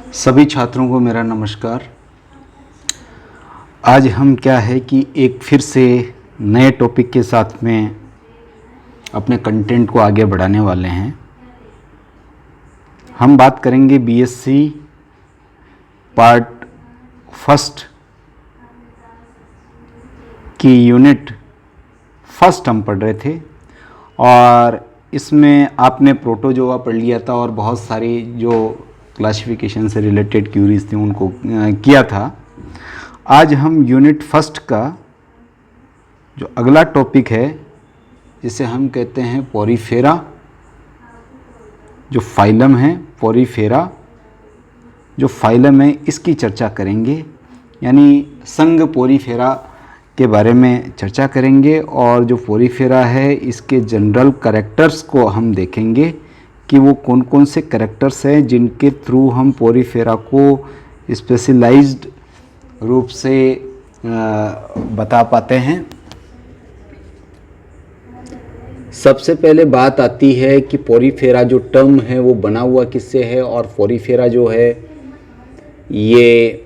सभी छात्रों को मेरा नमस्कार। आज हम क्या है कि एक फिर से नए टॉपिक के साथ में अपने कंटेंट को आगे बढ़ाने वाले हैं। हम बात करेंगे बीएससी पार्ट फर्स्ट की यूनिट फर्स्ट हम पढ़ रहे थे और इसमें आपने प्रोटोजोआ पढ़ लिया था और बहुत सारी जो क्लासिफिकेशन से रिलेटेड क्यूरीज थी उनको किया था। आज हम यूनिट फर्स्ट का जो अगला टॉपिक है जिसे हम कहते हैं पोरीफेरा, जो फाइलम है पोरीफेरा, जो फाइलम है इसकी चर्चा करेंगे, यानी संघ पोरीफेरा के बारे में चर्चा करेंगे। और जो पोरीफेरा है इसके जनरल कैरेक्टर्स को हम देखेंगे कि वो कौन कौन से कैरेक्टर्स हैं जिनके थ्रू हम पोरीफेरा को स्पेशलाइज्ड रूप से बता पाते हैं। सबसे पहले बात आती है कि पोरीफेरा जो टर्म है वो बना हुआ किससे है, और पोरीफेरा जो है ये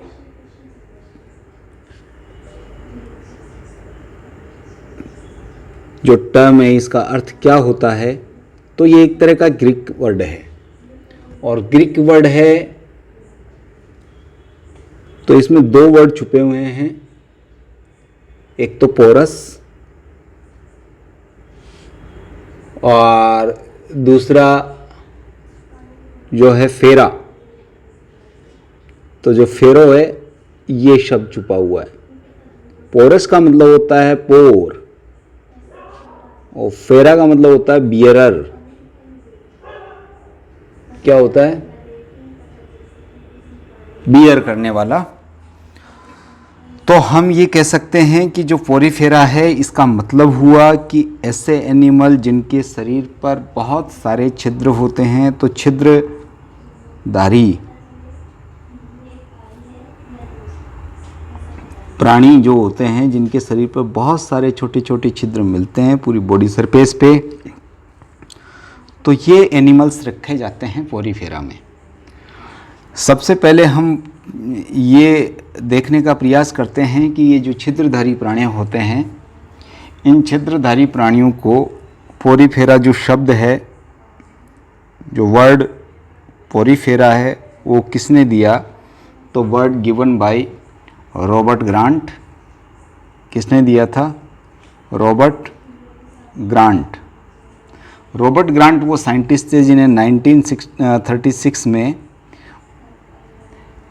जो टर्म है इसका अर्थ क्या होता है। तो ये एक तरह का ग्रीक वर्ड है और ग्रीक वर्ड है तो इसमें दो वर्ड छुपे हुए हैं, एक तो पोरस और दूसरा जो है फेरा। तो जो फेरो है ये शब्द छुपा हुआ है। पोरस का मतलब होता है पोर और फेरा का मतलब होता है बियरर। क्या होता है? बियर करने वाला। तो हम ये कह सकते हैं कि जो पोरीफेरा है इसका मतलब हुआ कि ऐसे एनिमल जिनके शरीर पर बहुत सारे छिद्र होते हैं, तो छिद्रधारी प्राणी जो होते हैं जिनके शरीर पर बहुत सारे छोटे छोटे छिद्र मिलते हैं पूरी बॉडी सरफेस पे, तो ये एनिमल्स रखे जाते हैं पोरीफेरा में। सबसे पहले हम ये देखने का प्रयास करते हैं कि ये जो छिद्रधारी प्राणी होते हैं, इन छिद्रधारी प्राणियों को पोरीफेरा जो शब्द है, जो वर्ड पोरीफेरा है वो किसने दिया? तो word given by Robert grant. किसने दिया था? Robert grant. रॉबर्ट ग्रांट वो साइंटिस्ट थे जिन्हें 1936 में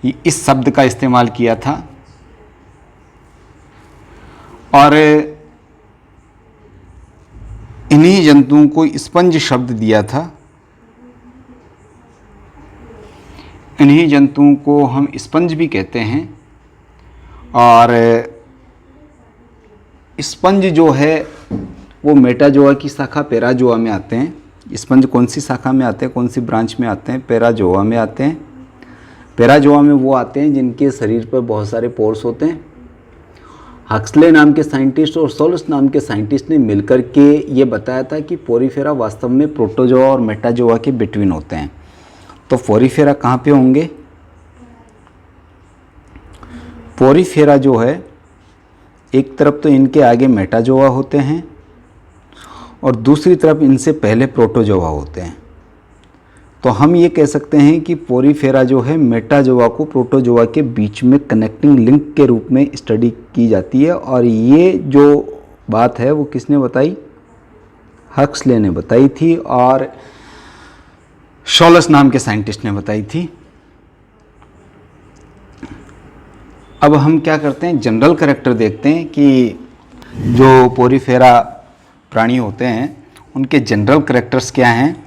इस शब्द का इस्तेमाल किया था और इन्हीं जंतुओं को स्पंज शब्द दिया था। इन्हीं जंतुओं को हम स्पंज भी कहते हैं। और स्पंज जो है वो मेटाजोआ की शाखा पैराजोआ में आते हैं। स्पंज कौन सी शाखा में आते हैं, कौन सी ब्रांच में आते हैं? पैराजोआ में आते हैं। पैराजोआ में वो आते हैं जिनके शरीर पर बहुत सारे पोर्स होते हैं। हक्सले नाम के साइंटिस्ट और सोलस नाम के साइंटिस्ट ने मिलकर के ये बताया था कि पोरीफेरा वास्तव में प्रोटोजोआ और मेटाजोआ के बिटवीन होते हैं। तो पोरीफेरा कहाँ पे होंगे? पोरीफेरा जो है एक तरफ तो इनके आगे मेटाजोआ होते हैं और दूसरी तरफ इनसे पहले प्रोटोजोआ होते हैं। तो हम ये कह सकते हैं कि पोरीफेरा जो है मेटाजोआ को प्रोटोजोआ के बीच में कनेक्टिंग लिंक के रूप में स्टडी की जाती है। और ये जो बात है वो किसने बताई? हक्सले ने बताई थी और शॉलस नाम के साइंटिस्ट ने बताई थी। अब हम क्या करते हैं, जनरल कैरेक्टर देखते हैं कि जो पोरीफेरा प्राणी होते हैं उनके जनरल कैरेक्टर्स क्या हैं।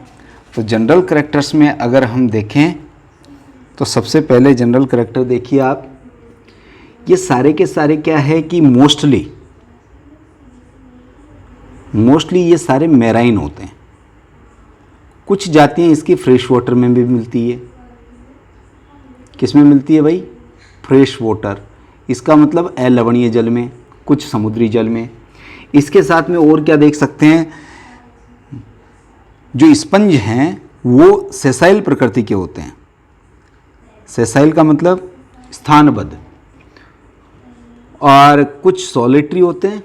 तो जनरल कैरेक्टर्स में अगर हम देखें तो सबसे पहले जनरल कैरेक्टर देखिए आप, ये सारे के सारे क्या है कि मोस्टली ये सारे मैराइन होते हैं। कुछ जातियां इसकी फ्रेश वाटर में भी मिलती है। किस में मिलती है भाई? Fresh water. इसका मतलब अलवणीय जल में, कुछ समुद्री जल में। इसके साथ में और क्या देख सकते हैं, जो स्पंज हैं वो सेसाइल प्रकृति के होते हैं। सेसाइल का मतलब स्थानबद्ध, और कुछ सॉलिटरी होते हैं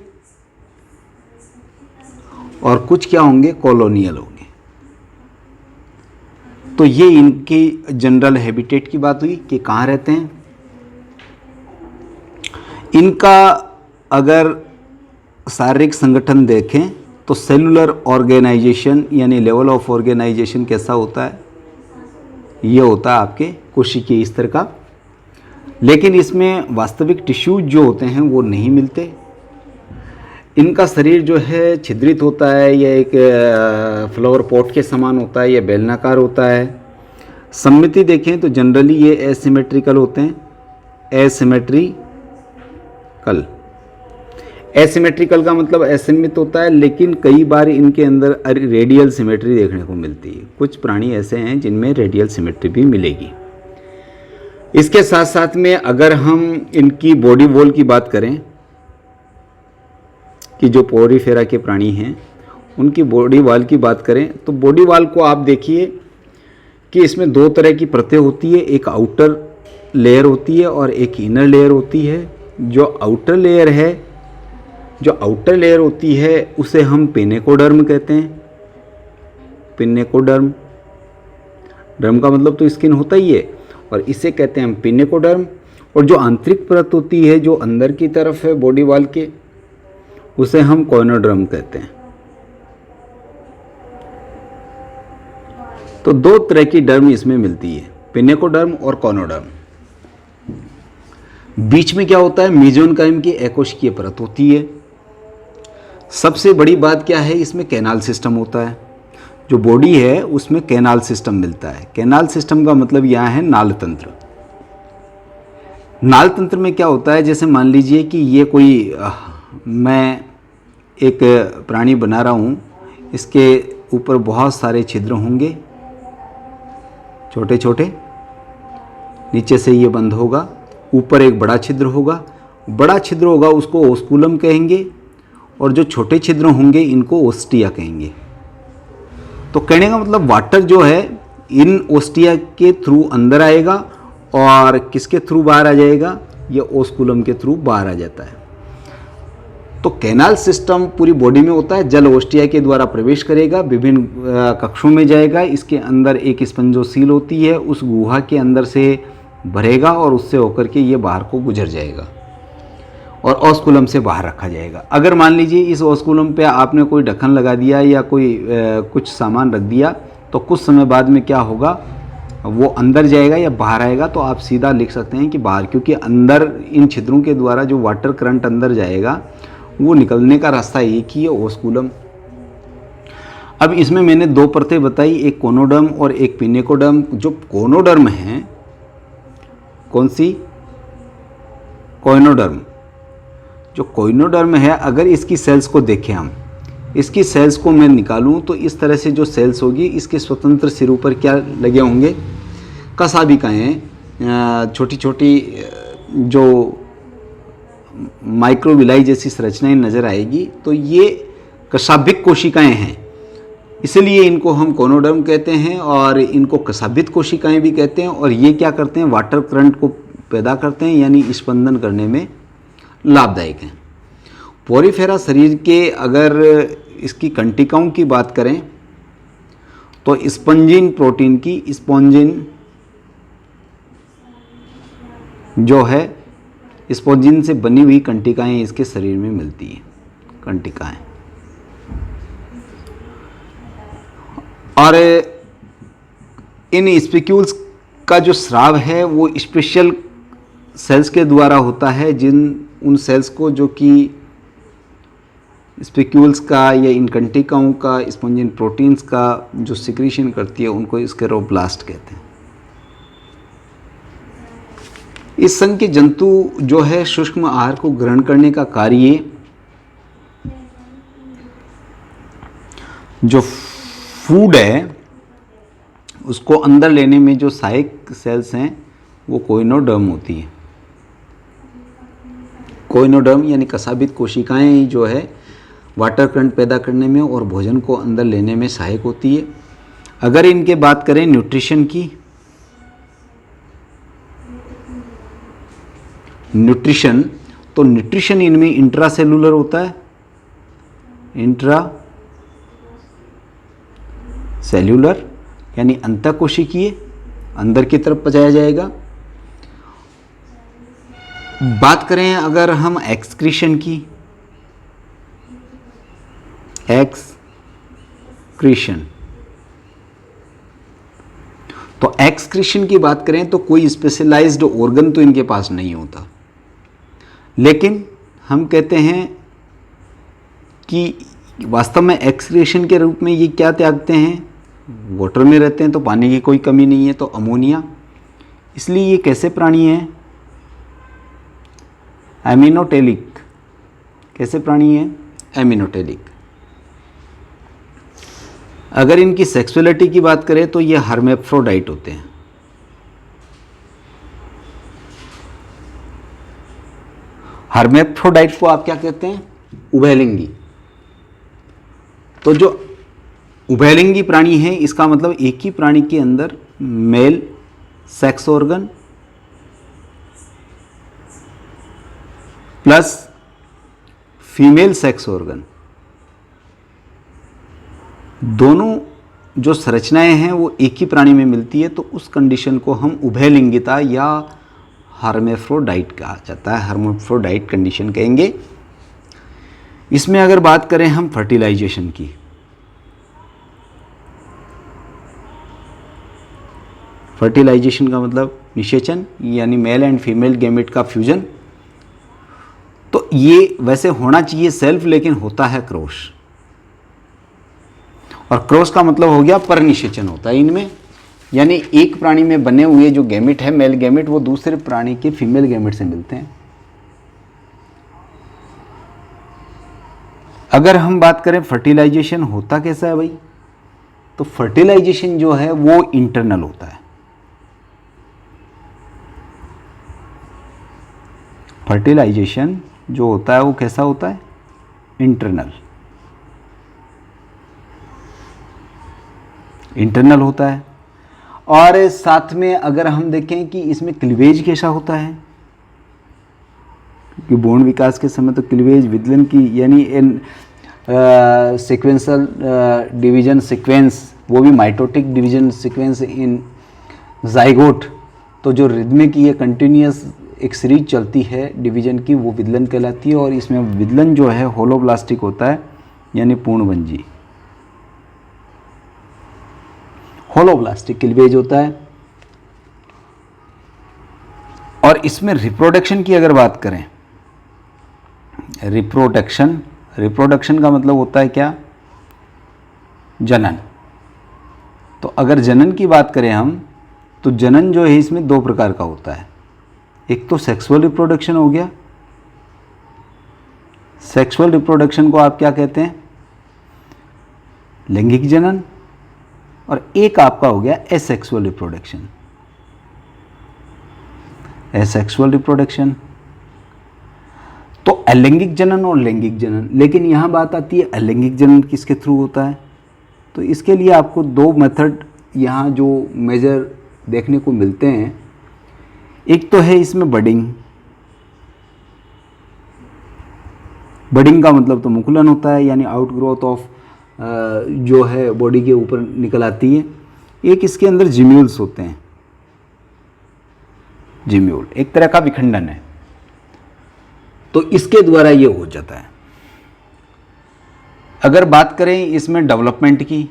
और कुछ क्या होंगे, कॉलोनियल होंगे। तो ये इनकी जनरल हैबिटेट की बात हुई कि कहाँ रहते हैं। इनका अगर शारीरिक संगठन देखें तो सेलुलर ऑर्गेनाइजेशन यानी लेवल ऑफ ऑर्गेनाइजेशन कैसा होता है, ये होता है आपके कोशिकीय स्तर का, लेकिन इसमें वास्तविक टिश्यूज जो होते हैं वो नहीं मिलते। इनका शरीर जो है छिद्रित होता है, यह एक फ्लावर पॉट के समान होता है, यह बेलनाकार होता है। सममिति देखें तो जनरली ये एसिमेट्रिकल होते हैं, एसिमेट्रिकल का मतलब असममित होता है, लेकिन कई बार इनके अंदर रेडियल सिमेट्री देखने को मिलती है। कुछ प्राणी ऐसे हैं जिनमें रेडियल सिमेट्री भी मिलेगी। इसके साथ साथ में अगर हम इनकी बॉडी वॉल की बात करें कि जो पोरीफेरा के प्राणी हैं उनकी बॉडी वॉल की बात करें तो बॉडी वॉल को आप देखिए कि इसमें दो तरह की परतें होती है, एक आउटर लेयर होती है और एक इनर लेयर होती है। जो आउटर लेयर होती है उसे हम पिनेकोडर्म कहते हैं। पिनेकोडर्म, डर्म का मतलब तो स्किन होता ही है, और इसे कहते हैं हम पिनेकोडर्म। और जो आंतरिक परत होती है जो अंदर की तरफ है बॉडी वॉल के, उसे हम कोइनोडर्म कहते हैं। तो दो तरह की डर्म इसमें मिलती है, पिनेकोडर्म और कोइनोडर्म। बीच में क्या होता है, मेसेनकाइम की एकोशिकीय परत होती है। सबसे बड़ी बात क्या है, इसमें कैनाल सिस्टम होता है। जो बॉडी है उसमें कैनाल सिस्टम मिलता है। कैनाल सिस्टम का मतलब यहाँ है नाल तंत्र। नाल तंत्र में क्या होता है, जैसे मान लीजिए कि ये कोई मैं एक प्राणी बना रहा हूँ, इसके ऊपर बहुत सारे छिद्र होंगे छोटे छोटे, नीचे से ये बंद होगा, ऊपर एक बड़ा छिद्र होगा, उसको ओस्कुलम कहेंगे, और जो छोटे छिद्र होंगे इनको ओस्टिया कहेंगे। तो कहने का मतलब वाटर जो है इन ओस्टिया के थ्रू अंदर आएगा और किसके थ्रू बाहर आ जाएगा, ये ओस्कुलम के थ्रू बाहर आ जाता है। तो कैनाल सिस्टम पूरी बॉडी में होता है। जल ओस्टिया के द्वारा प्रवेश करेगा, विभिन्न कक्षों में जाएगा, इसके अंदर एक स्पंजोसील होती है, उस गुहा के अंदर से भरेगा और उससे होकर के ये बाहर को गुजर जाएगा और ओस्कुलम से बाहर रखा जाएगा। अगर मान लीजिए इस ओस्कुलम पे आपने कोई ढक्कन लगा दिया या कोई कुछ सामान रख दिया, तो कुछ समय बाद में क्या होगा, वो अंदर जाएगा या बाहर आएगा, तो आप सीधा लिख सकते हैं कि बाहर, क्योंकि अंदर इन छिद्रों के द्वारा जो वाटर करंट अंदर जाएगा वो निकलने का रास्ता एक ही है, ओस्कुलम। अब इसमें मैंने दो परतें बताई, एक कोनोडर्म और एक पिनेकोडर्म। जो कोनोडर्म है, कौन सी, कोइनोडर्म। जो कोइनोडर्म है, अगर इसकी सेल्स को देखें हम, इसकी सेल्स को मैं निकालूं तो इस तरह से जो सेल्स होगी, इसके स्वतंत्र सिरों पर क्या लगे होंगे, कसाबिकाएँ, छोटी छोटी जो माइक्रोविलाई जैसी संरचनाएं नजर आएगी। तो ये कशाभिक कोशिकाएं हैं, इसलिए इनको हम कोनोडर्म कहते हैं और इनको कशाभित कोशिकाएं भी कहते हैं। और ये क्या करते हैं, वाटर करंट को पैदा करते हैं, यानी स्पंदन करने में लाभदायक हैं। पोरीफेरा शरीर के अगर इसकी कंटिकाओं की बात करें तो स्पंजिन प्रोटीन की, स्पॉन्जिन जो है, स्पॉन्जिन से बनी हुई कंटिकाएं इसके शरीर में मिलती हैं, कंटिकाएं। और इन स्पिक्यूल्स का जो स्राव है वो स्पेशल सेल्स के द्वारा होता है, उन सेल्स को जो कि स्पिक्यूल्स का या इन कंटिकाओं का स्पॉन्जिन प्रोटीन्स का जो सिक्रीशन करती है, उनको स्क्लेरोब्लास्ट कहते हैं। इस संघ के जंतु जो है सूक्ष्म आहार को ग्रहण करने का कार्य, जो फूड है उसको अंदर लेने में जो सहायक सेल्स हैं वो कोइनोडर्म होती है। कोइनोडर्म यानी कशाभित कोशिकाएं जो है वाटर करंट पैदा करने में और भोजन को अंदर लेने में सहायक होती है। अगर इनके बात करें न्यूट्रिशन की, न्यूट्रिशन, तो न्यूट्रिशन इनमें इंट्रा सेलुलर होता है, इंट्रा सेल्यूलर यानी अंतःकोशिकीय, अंदर की तरफ पचाया जाएगा। बात करें अगर हम एक्सक्रीशन की, एक्सक्रीशन, तो एक्सक्रीशन की बात करें तो कोई स्पेशलाइज्ड ऑर्गन तो इनके पास नहीं होता, लेकिन हम कहते हैं कि वास्तव में एक्सक्रीशन के रूप में ये क्या त्यागते हैं, वाटर में रहते हैं तो पानी की कोई कमी नहीं है, तो अमोनिया। इसलिए ये कैसे प्राणी है, एमिनोटेलिक। कैसे प्राणी है, एमिनोटेलिक। अगर इनकी सेक्सुअलिटी की बात करें तो ये हर्मेफ्रोडाइट होते हैं। हर्मेफ्रोडाइट को आप क्या कहते हैं, उभयलिंगी। तो जो उभयलिंगी प्राणी है इसका मतलब एक ही प्राणी के अंदर male sex organ plus female sex organ, दोनों जो संरचनाएं हैं वो एक ही प्राणी में मिलती है, तो उस कंडीशन को हम उभयलिंगिता या हर्मेफ्रोडाइट कहा जाता है, हर्मेफ्रोडाइट कंडीशन कहेंगे। इसमें अगर बात करें हम फर्टिलाइजेशन की, फर्टिलाइजेशन का मतलब निषेचन यानी मेल एंड फीमेल गैमेट का फ्यूजन। तो ये वैसे होना चाहिए सेल्फ, लेकिन होता है क्रॉस, और क्रॉस का मतलब हो गया पर निषेचन होता है इनमें, यानी एक प्राणी में बने हुए जो गैमेट है मेल गैमेट वो दूसरे प्राणी के फीमेल गैमेट से मिलते हैं। अगर हम बात करें फर्टिलाइजेशन होता कैसा है भाई, तो फर्टिलाइजेशन जो है वो इंटरनल होता है। फर्टिलाइजेशन जो होता है वो कैसा होता है, इंटरनल, इंटरनल होता है। और साथ में अगर हम देखें कि इसमें क्लीवेज कैसा होता है, क्योंकि भ्रूण विकास के समय तो क्लीवेज विदलन की यानी इन सीक्वेंसल डिवीजन सीक्वेंस, वो भी mitotic division sequence in zygote, तो जो रिदमिक ये कंटिन्यूस एक सीरीज चलती है डिवीजन की, वो विदलन कहलाती है। और इसमें विदलन जो है होलोब्लास्टिक होता है यानी पूर्णभंजी, होलोब्लास्टिक क्लीवेज होता है। और इसमें रिप्रोडक्शन की अगर बात करें, रिप्रोडक्शन, रिप्रोडक्शन का मतलब होता है क्या, जनन। तो अगर जनन की बात करें हम, तो जनन जो है इसमें दो प्रकार का होता है। एक तो सेक्सुअल रिप्रोडक्शन हो गया, सेक्सुअल रिप्रोडक्शन को आप क्या कहते हैं, लैंगिक जनन। और एक आपका हो गया एसेक्सुअल रिप्रोडक्शन, एसेक्सुअल रिप्रोडक्शन। तो अलैंगिक जनन और लैंगिक जनन, लेकिन यहां बात आती है अलैंगिक जनन किसके थ्रू होता है, तो इसके लिए आपको दो मेथड यहां जो मेजर देखने को मिलते हैं। एक तो है इसमें बडिंग, बडिंग का मतलब तो मुकुलन होता है यानी आउट ग्रोथ ऑफ जो है बॉडी के ऊपर निकल आती है। एक इसके अंदर जिम्यूल्स होते हैं, जिम्यूल एक तरह का विखंडन है, तो इसके द्वारा ये हो जाता है। अगर बात करें इसमें डेवलपमेंट की,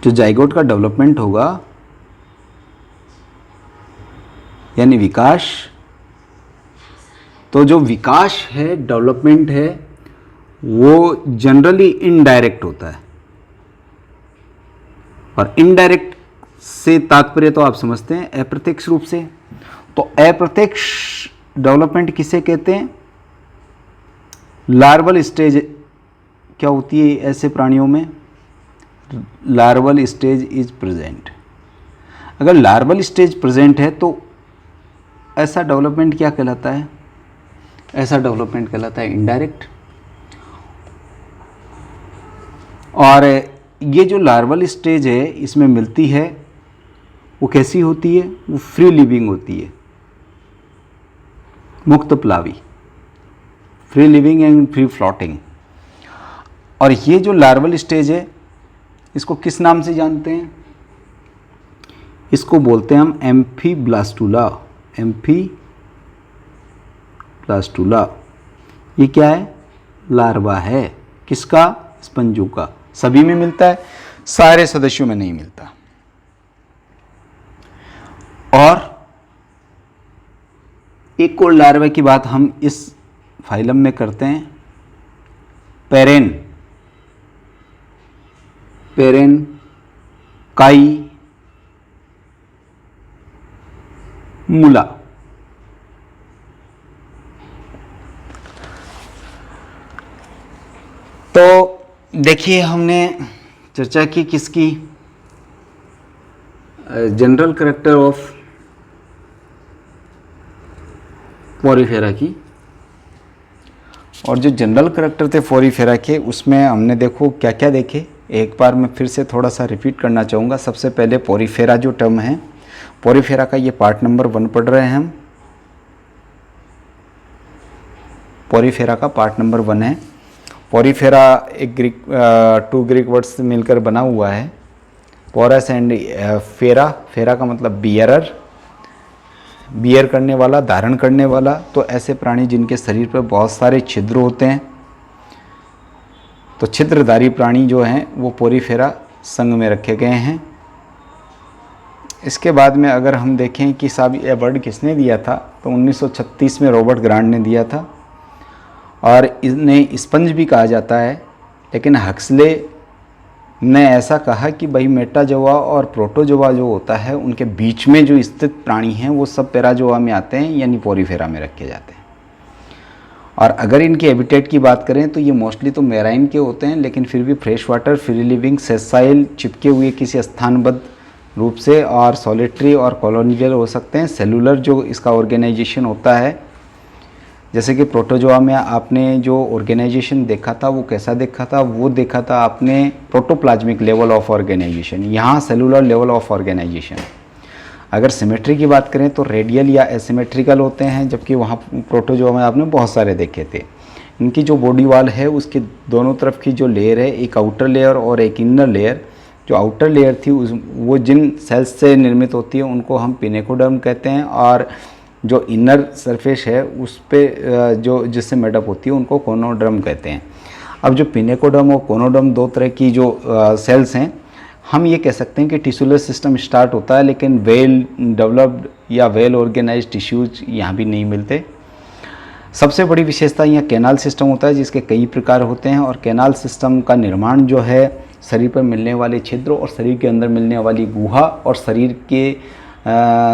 जो जाइगोट का डेवलपमेंट होगा यानी विकास, तो जो विकास है डेवलपमेंट है वो जनरली इनडायरेक्ट होता है। और इनडायरेक्ट से तात्पर्य तो आप समझते हैं अप्रत्यक्ष रूप से। तो अप्रत्यक्ष डेवलपमेंट किसे कहते हैं, लार्वल स्टेज क्या होती है ऐसे प्राणियों में, लार्वल स्टेज इज प्रेजेंट। अगर लार्वल स्टेज प्रेजेंट है तो ऐसा डेवलपमेंट क्या कहलाता है, ऐसा डेवलपमेंट कहलाता है इनडायरेक्ट। और ये जो लार्वल स्टेज है इसमें मिलती है वो कैसी होती है? वो फ्री लिविंग होती है, मुक्त प्लावी, free living and free floating. और ये जो लार्वल स्टेज है, इसको किस नाम से जानते हैं? इसको बोलते हैं हम एम्फीब्लास्टुला। एम्फीब्लास्टुला ये क्या है? लार्वा है। किसका? स्पंजों का। सभी में मिलता है, सारे सदस्यों में नहीं मिलता। और एक और लार्वा की बात हम इस फाइलम में करते हैं, पेरेन काई मूला। तो देखिए, हमने चर्चा की किसकी? जनरल कैरेक्टर ऑफ पोरीफेरा की। और जो जनरल कैरेक्टर थे पोरीफेरा के, उसमें हमने देखो क्या क्या देखे। एक बार मैं फिर से थोड़ा सा रिपीट करना चाहूँगा। सबसे पहले पोरीफेरा जो टर्म है, पोरीफेरा का ये पार्ट नंबर 1 पढ़ रहे हैं हम। पोरीफेरा का पार्ट नंबर 1 है। पोरीफेरा एक टू ग्रीक वर्ड्स से मिलकर बना हुआ है, पोरस एंड फेरा। फेरा का मतलब बियरर, बियर करने वाला, धारण करने वाला। तो ऐसे प्राणी जिनके शरीर पर बहुत सारे छिद्र होते हैं, तो छिद्रधारी प्राणी जो हैं वो पोरीफेरा संघ में रखे गए हैं। इसके बाद में अगर हम देखें कि साहब ये वर्ड किसने दिया था, तो 1936 में रॉबर्ट ग्रांट ने दिया था। और इन्हें स्पंज भी कहा जाता है, लेकिन हक्सले ने ऐसा कहा कि भाई मेटाजोआ और प्रोटोजोआ जो होता है, उनके बीच में जो स्थित प्राणी हैं वो सब पैराजोआ में आते हैं, यानी पोरीफेरा में रखे जाते हैं। और अगर इनके हैबिटेट की बात करें तो ये मोस्टली तो मेराइन के होते हैं, लेकिन फिर भी fresh water, free living, sessile, चिपके हुए किसी स्थानबद्ध रूप से, और सॉलिटरी और कॉलोनियल हो सकते हैं। सेलुलर जो इसका ऑर्गेनाइजेशन होता है, जैसे कि प्रोटोजोआ में आपने जो ऑर्गेनाइजेशन देखा था वो कैसा देखा था? वो देखा था आपने प्रोटोप्लाज्मिक लेवल ऑफ ऑर्गेनाइजेशन। यहाँ सेलुलर लेवल ऑफ ऑर्गेनाइजेशन। अगर सिमेट्री की बात करें तो रेडियल या एसिमेट्रिकल होते हैं, जबकि वहाँ प्रोटोजोआ में आपने बहुत सारे देखे थे। इनकी जो बॉडी वॉल है उसके दोनों तरफ की जो लेयर है, एक आउटर लेयर और एक इनर लेयर। जो आउटर लेयर थी वो जिन सेल्स से निर्मित होती है उनको हम पिनेकोडर्म कहते हैं, और जो इनर सरफेस है उस पे जो जिससे मेडअप होती है उनको कोनोडर्म कहते हैं। अब जो पिनेकोडर्म और कोनोडर्म दो तरह की जो सेल्स हैं, हम ये कह सकते हैं कि टिश्यूलर सिस्टम स्टार्ट होता है, लेकिन वेल डेवलप्ड या वेल ऑर्गेनाइज्ड टिश्यूज यहाँ भी नहीं मिलते। सबसे बड़ी विशेषता यहाँ कैनाल सिस्टम होता है, जिसके कई प्रकार होते हैं। और कैनाल सिस्टम का निर्माण जो है, शरीर पर मिलने वाले छिद्र और शरीर के अंदर मिलने वाली गुहा और शरीर के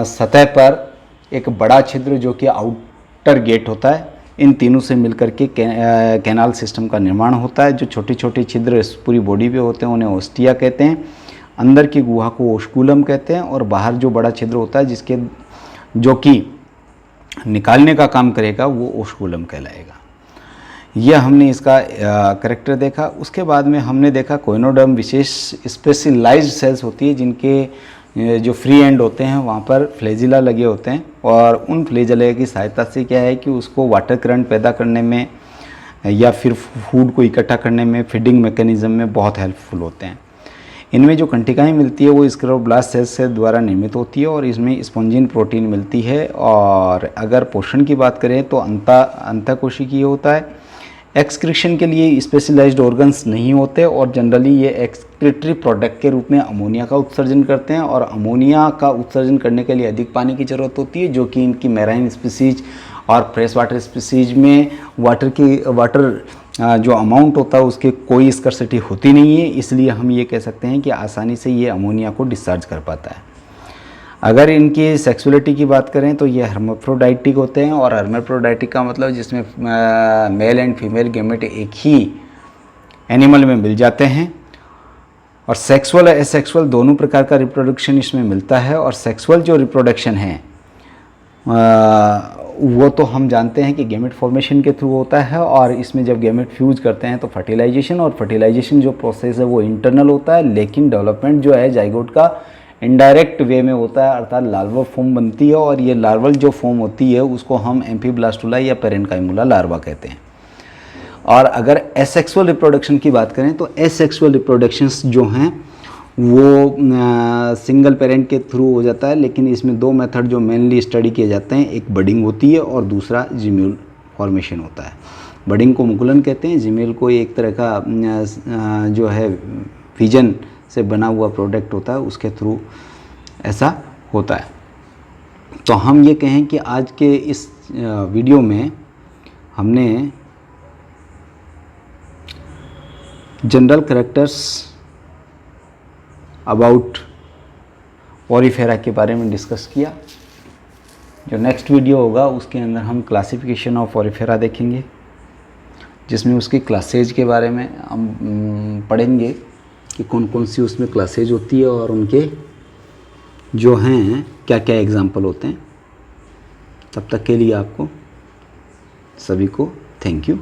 सतह पर एक बड़ा छिद्र जो कि आउटर गेट होता है, इन तीनों से मिलकर के कैनाल सिस्टम का निर्माण होता है। जो छोटे छोटे छिद्र पूरी बॉडी पे होते हैं उन्हें ओस्टिया कहते हैं। अंदर की गुहा को ओस्कुलम कहते हैं, और बाहर जो बड़ा छिद्र होता है जिसके जो कि निकालने का काम करेगा वो ओस्कुलम कहलाएगा। यह हमने इसका करेक्टर देखा। उसके बाद में हमने देखा कोइनोडर्म विशेष स्पेशलाइज्ड सेल्स होती है, जिनके जो फ्री एंड होते हैं वहाँ पर फ्लेजिला लगे होते हैं, और उन फ्लेजिला की सहायता से क्या है कि उसको वाटर करंट पैदा करने में या फिर फूड को इकट्ठा करने में, फीडिंग मैकेनिज्म में बहुत हेल्पफुल होते हैं। इनमें जो कंटिकाएँ मिलती है वो स्क्लेरोब्लास्ट सेल्स से द्वारा निर्मित होती है, और इसमें स्पॉन्जिन प्रोटीन मिलती है। और अगर पोषण की बात करें तो अंतःकोशिकीय होता है। एक्सक्रीशन के लिए स्पेशलाइज्ड ऑर्गन्स नहीं होते, और जनरली ये एक्सक्रीटरी प्रोडक्ट के रूप में अमोनिया का उत्सर्जन करते हैं, और अमोनिया का उत्सर्जन करने के लिए अधिक पानी की ज़रूरत होती है, जो कि इनकी मैराइन स्पीसीज और फ्रेश वाटर स्पीसीज में वाटर जो अमाउंट होता है उसके कोई स्कर्सिटी होती नहीं है। इसलिए हम ये कह सकते हैं कि आसानी से ये अमोनिया को डिस्चार्ज कर पाता है। अगर इनकी सेक्सुअलिटी की बात करें तो ये हर्माफ्रोडाइटिक होते हैं, और हर्माफ्रोडाइटिक का मतलब जिसमें मेल एंड फीमेल गैमेट एक ही एनिमल में मिल जाते हैं। और सेक्सुअल एसेक्सुअल दोनों प्रकार का रिप्रोडक्शन इसमें मिलता है। और सेक्सुअल जो रिप्रोडक्शन है वो तो हम जानते हैं कि गैमेट फॉर्मेशन के थ्रू होता है, और इसमें जब गैमेट फ्यूज करते हैं तो फर्टिलाइजेशन, और फर्टिलाइजेशन जो प्रोसेस है वो इंटरनल होता है, लेकिन डेवलपमेंट जो है जाइगोट का इनडायरेक्ट वे में होता है, अर्थात लार्वा फॉर्म बनती है, और ये लार्वल जो फॉर्म होती है उसको हम एम्फीब्लास्टुला या पेरेन्काइमुला लार्वा कहते हैं। और अगर एसेक्सुअल रिप्रोडक्शन की बात करें तो एसेक्सुअल रिप्रोडक्शंस जो हैं वो सिंगल पेरेंट के थ्रू हो जाता है, लेकिन इसमें दो मेथड जो मेनली स्टडी किए जाते हैं, एक बडिंग होती है और दूसरा जिम्यूल फॉर्मेशन होता है। बडिंग को मुकुलन कहते हैं, जिम्यूल को एक तरह का जो है फिजन से बना हुआ प्रोडक्ट होता है, उसके थ्रू ऐसा होता है। तो हम ये कहें कि आज के इस वीडियो में हमने जनरल कैरेक्टर्स अबाउट पोरीफेरा के बारे में डिस्कस किया। जो नेक्स्ट वीडियो होगा उसके अंदर हम क्लासिफिकेशन ऑफ पोरीफेरा देखेंगे, जिसमें उसकी क्लासेज के बारे में हम पढ़ेंगे कि कौन कौन सी उसमें क्लासेज होती है और उनके जो हैं क्या क्या एग्जाम्पल होते हैं। तब तक के लिए आपको सभी को थैंक यू।